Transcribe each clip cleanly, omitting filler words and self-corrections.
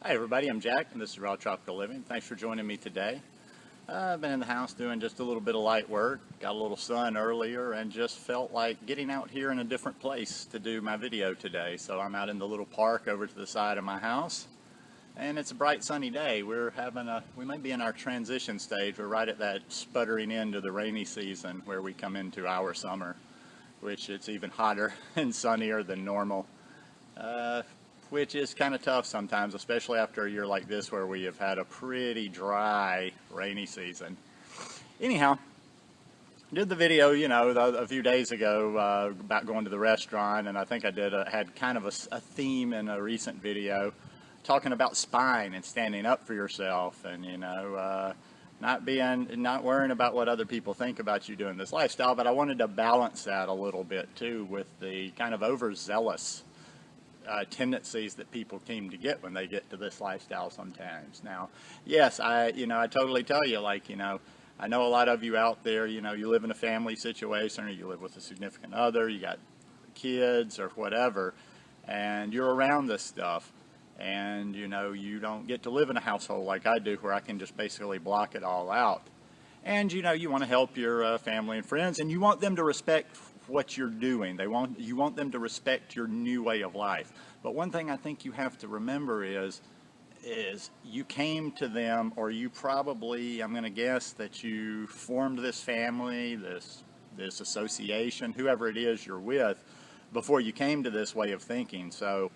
Hi everybody, I'm Jack and this is Raw Tropical Living. Thanks for joining me today. I've been in the house doing just a little bit of light work, got a little sun earlier, and just felt like getting out here in a different place to do my video today. So I'm out in the little park over to the side of my house, and it's a bright sunny day. We might be in our transition stage. We're right at that sputtering end of the rainy season where we come into our summer, which it's even hotter and sunnier than normal. Which is kind of tough sometimes, especially after a year like this where we have had a pretty dry, rainy season. Anyhow, did the video, a few days ago about going to the restaurant, and I think I had kind of a theme in a recent video talking about spine and standing up for yourself, and not worrying about what other people think about you doing this lifestyle. But I wanted to balance that a little bit too with the kind of overzealous tendencies that people seem to get when they get to this lifestyle sometimes. Now, yes, I totally tell you, I know a lot of you out there, you live in a family situation, or you live with a significant other, you got kids or whatever, and you're around this stuff, and you don't get to live in a household like I do where I can just basically block it all out. And you want to help your family and friends, and you want them to respect what you're doing. You want them to respect your new way of life. But one thing I think you have to remember is you came to them, or you probably, I'm going to guess that you formed this family, this association, whoever it is you're with, before you came to this way of thinking. So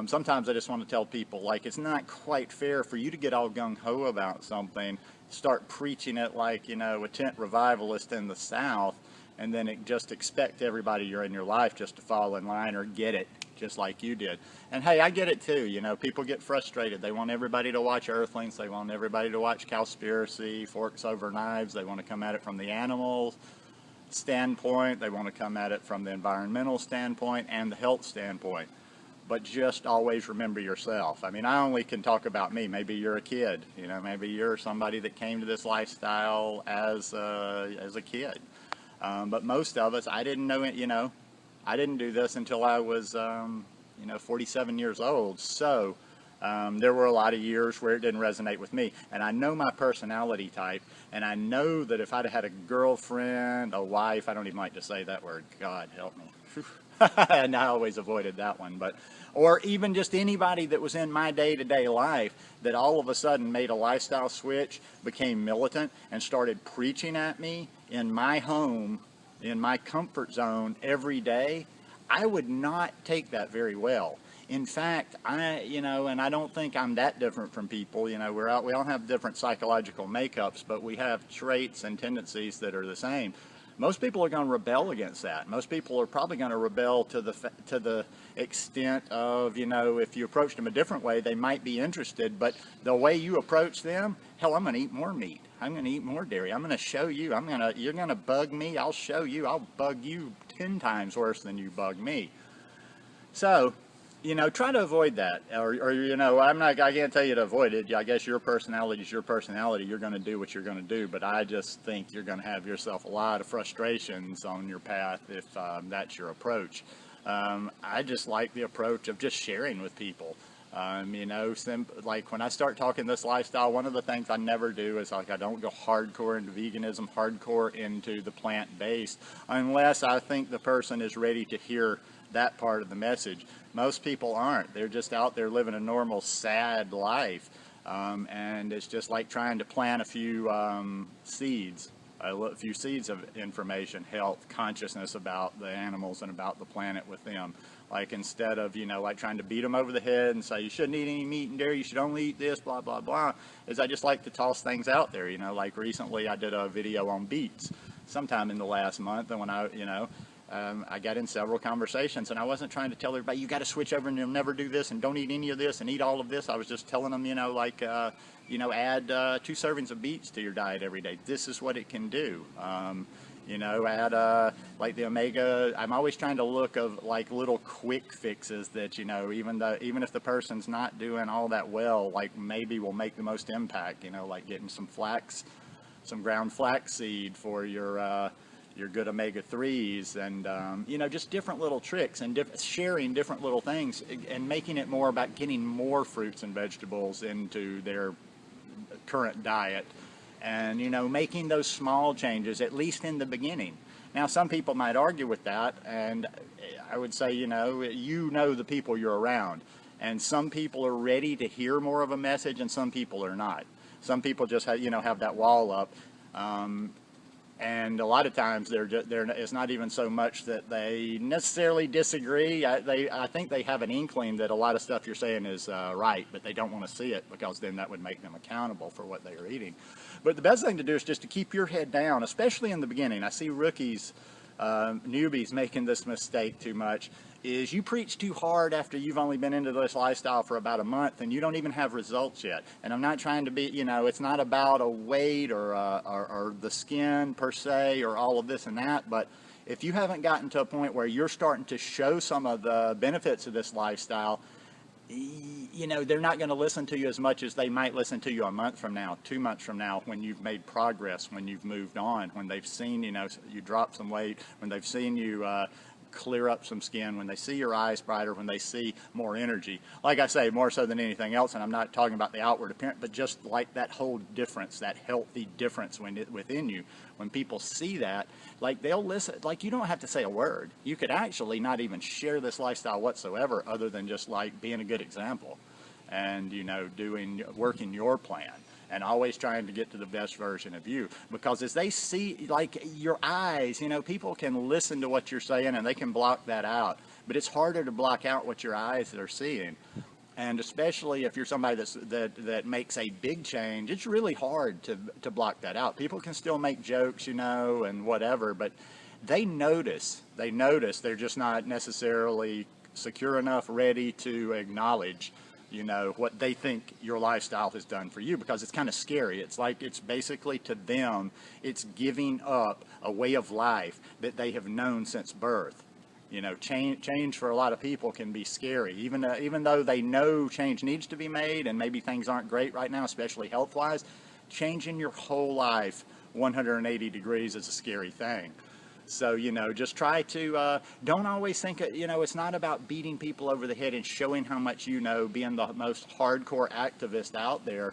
sometimes I just want to tell people, it's not quite fair for you to get all gung-ho about something, start preaching it like, a tent revivalist in the South, and then just expect everybody you're in your life just to fall in line or get it just like you did. And hey, I get it too. People get frustrated. They want everybody to watch Earthlings. They want everybody to watch Cowspiracy, Forks Over Knives. They want to come at it from the animal standpoint. They want to come at it from the environmental standpoint and the health standpoint. But just always remember yourself. I mean, I only can talk about me. Maybe you're a kid. Maybe you're somebody that came to this lifestyle as a kid. But most of us, I didn't know it, I didn't do this until I was, 47 years old. So there were a lot of years where it didn't resonate with me. And I know my personality type, and I know that if I'd had a girlfriend, a wife, I don't even like to say that word, God help me. And I always avoided that one, or even just anybody that was in my day-to-day life that all of a sudden made a lifestyle switch, became militant, and started preaching at me in my home, in my comfort zone every day, I would not take that very well. In fact, and I don't think I'm that different from people. We all have different psychological makeups, but we have traits and tendencies that are the same. Most people are going to rebel against that. Most people are probably going to rebel to the extent of, if you approached them a different way, they might be interested. But the way you approach them, hell, I'm going to eat more meat. I'm going to eat more dairy. I'm going to show you. You're going to bug me. I'll show you. I'll bug you 10 times worse than you bug me. So, try to avoid that. I can't tell you to avoid it. I guess your personality is your personality. You're going to do what you're going to do. But I just think you're going to have yourself a lot of frustrations on your path if that's your approach. I just like the approach of just sharing with people. Like when I start talking this lifestyle, one of the things I never do is I don't go hardcore into veganism, hardcore into the plant-based, unless I think the person is ready to hear that part of the message. Most people aren't. They're just out there living a normal, sad life. And it's just like trying to plant a few seeds of information, health, consciousness about the animals and about the planet with them. Instead of, trying to beat them over the head and say, you shouldn't eat any meat and dairy, you should only eat this, blah, blah, blah, is I just like to toss things out there. Recently I did a video on beets sometime in the last month, and when I got in several conversations, and I wasn't trying to tell everybody, you got to switch over and you'll never do this and don't eat any of this and eat all of this. I was just telling them, add 2 servings of beets to your diet every day. This is what it can do. Add like the omega. I'm always trying to look of little quick fixes that, even if the person's not doing all that well, maybe will make the most impact, like getting some ground flax seed for your your good omega-3s, and you know, just different little tricks, and sharing different little things, and making it more about getting more fruits and vegetables into their current diet, and you know, making those small changes at least in the beginning. Now, some people might argue with that, and I would say, you know the people you're around, and some people are ready to hear more of a message, and some people are not. Some people just have that wall up, and a lot of times it's not even so much that they necessarily disagree. I think they have an inkling that a lot of stuff you're saying is right, but they don't want to see it, because then that would make them accountable for what they are eating. But the best thing to do is just to keep your head down, especially in the beginning. I see rookies, newbies making this mistake too much, is you preach too hard after you've only been into this lifestyle for about a month and you don't even have results yet. And I'm not trying to be, it's not about a weight or the skin per se or all of this and that, but if you haven't gotten to a point where you're starting to show some of the benefits of this lifestyle, they're not going to listen to you as much as they might listen to you a month from now, 2 months from now, when you've made progress, when you've moved on, when they've seen, you drop some weight, when they've seen you clear up some skin, when they see your eyes brighter, when they see more energy. Like I say, more so than anything else, and I'm not talking about the outward appearance, but just like that whole difference, that healthy difference within you. When people see that, like, they'll listen. Like, you don't have to say a word. You could actually not even share this lifestyle whatsoever, other than just like being a good example and working your plan, and always trying to get to the best version of you. Because as they see, like, your eyes, people can listen to what you're saying and they can block that out, but it's harder to block out what your eyes are seeing. And especially if you're somebody that makes a big change, it's really hard to block that out. People can still make jokes, and whatever, but they notice. They're just not necessarily secure enough, ready to acknowledge what they think your lifestyle has done for you, because it's kind of scary. It's like, it's basically, to them, it's giving up a way of life that they have known since birth. Change for a lot of people can be scary, even though they know change needs to be made, and maybe things aren't great right now, especially health-wise. Changing your whole life 180 degrees is a scary thing. So, just try to, don't always think, it's not about beating people over the head and showing how much being the most hardcore activist out there.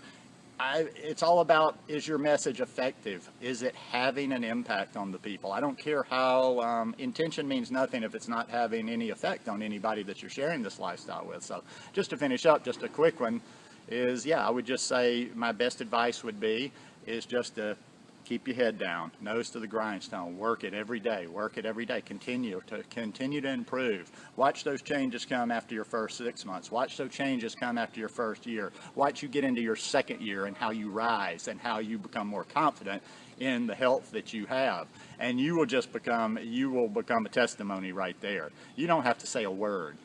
It's all about, is your message effective? Is it having an impact on the people? I don't care how, intention means nothing if it's not having any effect on anybody that you're sharing this lifestyle with. So, just to finish up, just a quick one is, I would just say my best advice would be, is just to keep your head down, nose to the grindstone, work it every day, continue to improve. Watch those changes come after your first 6 months. Watch those changes come after your first year. Watch you get into your second year and how you rise and how you become more confident in the health that you have. And you will become a testimony right there. You don't have to say a word.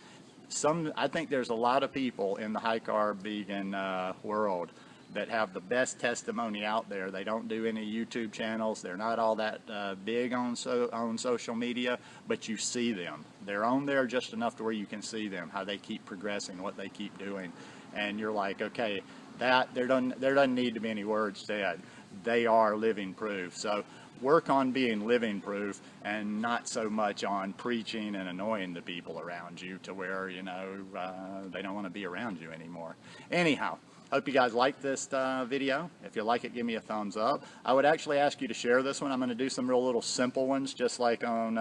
I think there's a lot of people in the high-carb vegan world that have the best testimony out there. They don't do any YouTube channels. They're not all that big on social media, but you see them. They're on there just enough to where you can see them, how they keep progressing, what they keep doing. And you're like, okay, there doesn't need to be any words said. They are living proof. So work on being living proof, and not so much on preaching and annoying the people around you to where, they don't want to be around you anymore. Anyhow, hope you guys like this video. If you like it, give me a thumbs up. I would actually ask you to share this one. I'm going to do some real little simple ones, just like on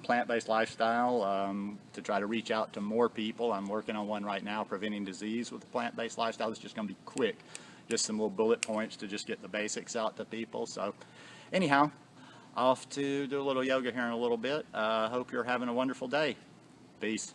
plant-based lifestyle, to try to reach out to more people. I'm working on one right now, preventing disease with a plant-based lifestyle. It's just going to be quick, just some little bullet points to just get the basics out to people. So anyhow, off to do a little yoga here in a little bit. Hope you're having a wonderful day. Peace.